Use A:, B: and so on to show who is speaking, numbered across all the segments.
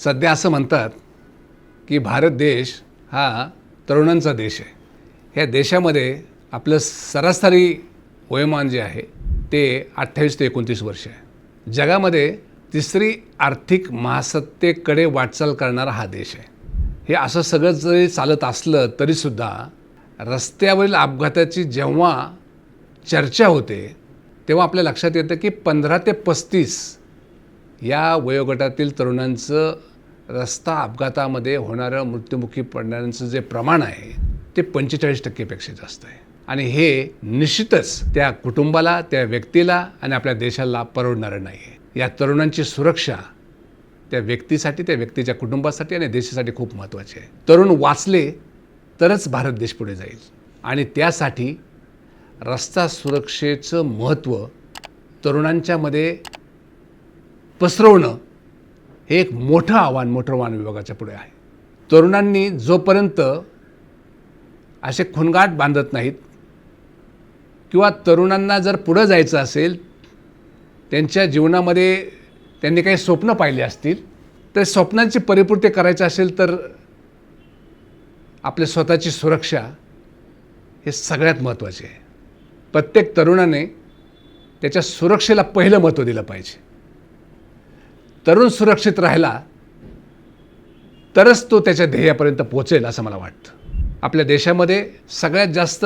A: सध्या असं म्हणतात की भारत देश हा तरुणांचा देश आहे. ह्या देशामध्ये आपलं सरासरी वयोमान जे आहे ते 28 ते 29 वर्ष आहे. जगामध्ये तिसरी आर्थिक महासत्तेकडे वाटचाल करणारा हा देश आहे. हे असं सगळं जरी चालत असलं तरीसुद्धा रस्त्यावरील अपघाताची जेव्हा चर्चा होते तेव्हा आपल्या लक्षात येतं की 15 ते 35 या वयोगटातील तरुणांचं रस्ता अपघातामध्ये होणारं मृत्युमुखी पडणाऱ्यांचं जे प्रमाण आहे ते 45% जास्त आहे. आणि हे निश्चितच त्या कुटुंबाला, त्या व्यक्तीला आणि आपल्या देशाला परवडणारं नाही आहे. या तरुणांची सुरक्षा त्या व्यक्तीसाठी, त्या व्यक्तीच्या कुटुंबासाठी आणि देशासाठी खूप महत्त्वाची आहे. तरुण वाचले तरच भारत देश पुढे जाईल आणि त्यासाठी रस्ता सुरक्षेचं महत्त्व तरुणांच्यामध्ये पसरवणं हे एक मोठं आव्हान मोटर वाहन विभागाच्या पुढे आहे. तरुणांनी जोपर्यंत असे खुणगाट बांधत नाहीत किंवा तरुणांना जर पुढं जायचं असेल, त्यांच्या जीवनामध्ये त्यांनी काही स्वप्न पाहिले असतील, तर स्वप्नांची परिपूर्ती करायची असेल तर आपल्या स्वतःची सुरक्षा हे सगळ्यात महत्त्वाचे आहे. प्रत्येक तरुणाने त्याच्या सुरक्षेला पहिलं महत्त्व दिलं पाहिजे. तरुण सुरक्षित राहिला तरच तो त्याच्या ध्येयापर्यंत पोहोचेल असं मला वाटतं. आपल्या देशामध्ये सगळ्यात जास्त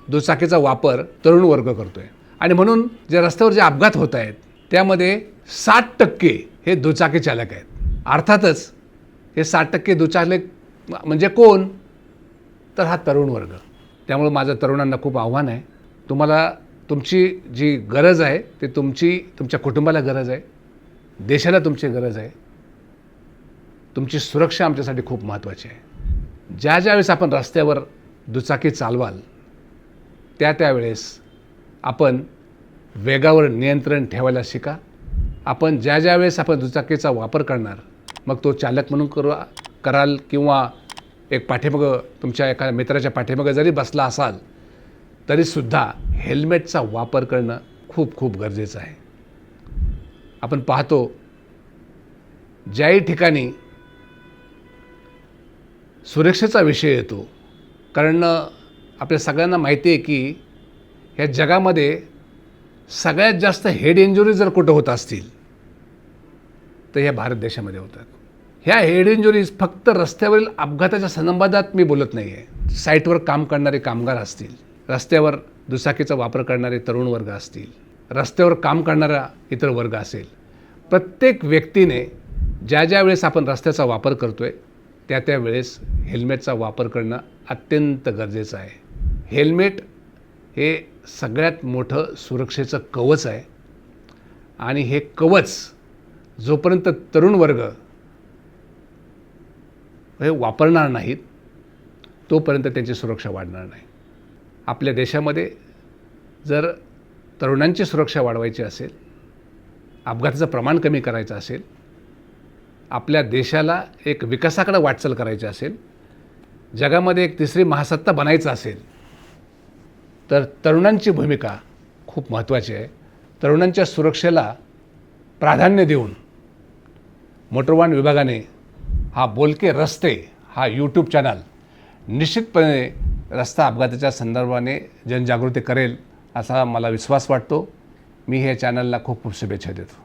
A: दुचाकीचा वापर तरुण वर्ग करतो आहे आणि म्हणून जे रस्त्यावर जे अपघात होत आहेत त्यामध्ये 60% हे दुचाकी चालक आहेत. अर्थातच हे 60% दुचालक म्हणजे कोण? तर हा तरुण वर्ग. त्यामुळे माझं तरुणांना खूप आव्हान आहे. तुम्हाला तुमची जी गरज आहे ते तुमच्या कुटुंबाला गरज आहे, देशाला तुमची गरज आहे. तुमची सुरक्षा आमच्यासाठी खूप महत्त्वाची आहे. ज्यावेळेस आपण रस्त्यावर दुचाकी चालवाल त्यावेळेस आपण वेगावर नियंत्रण ठेवायला शिका. आपण ज्यावेळेस आपण दुचाकीचा वापर करणार, मग तो चालक म्हणून कराल किंवा एक पाठीमागं तुमच्या एका मित्राच्या पाठीमागं जरी बसला असाल तरीसुद्धा हेल्मेटचा वापर करणं खूप खूप गरजेचं आहे. आपण पाहतो ज्याही ठिकाणी सुरक्षेचा विषय येतो, कारण आपल्या सगळ्यांना माहिती आहे की ह्या जगामध्ये सगळ्यात जास्त हेड इंजुरी जर कुठं होत असतील तर ह्या भारत देशामध्ये होतात. ह्या हेड इंजुरीज फक्त रस्त्यावरील अपघाताच्या संबंधात मी बोलत नाही आहे. साईटवर काम करणारे कामगार असतील, रस्त्यावर दुचाकीचा वापर करणारे तरुण वर्ग असतील, रस्त्यावर काम करणारा इतर वर्ग असेल, प्रत्येक व्यक्तीने ज्या वेळेस आपण रस्त्याचा वापर करतो आहे त्या वेळेस हेल्मेटचा वापर करणं अत्यंत गरजेचं आहे. हेल्मेट हे सगळ्यात मोठं सुरक्षेचं कवच आहे आणि हे कवच जोपर्यंत तरुण वर्ग हे वापरणार नाहीत तोपर्यंत त्यांची सुरक्षा वाढणार नाही. आपल्या देशामध्ये जर तरुणांची सुरक्षा वाढवायची असेल, अपघाताचं प्रमाण कमी करायचं असेल, आपल्या देशाला एक विकासाकडे वाटचाल करायची असेल, जगामध्ये एक तिसरी महासत्ता बनायचं असेल तर तरुणांची भूमिका खूप महत्त्वाची आहे. तरुणांच्या सुरक्षेला प्राधान्य देऊन मोटर वाहन विभागाने हा बोलके रस्ते हा यूट्यूब चॅनल निश्चितपणे रस्ता अपघाताच्या संदर्भाने जनजागृती करेल असा मला विश्वास वाटतो. मी हे चॅनलला खूप खूप शुभेच्छा देतो.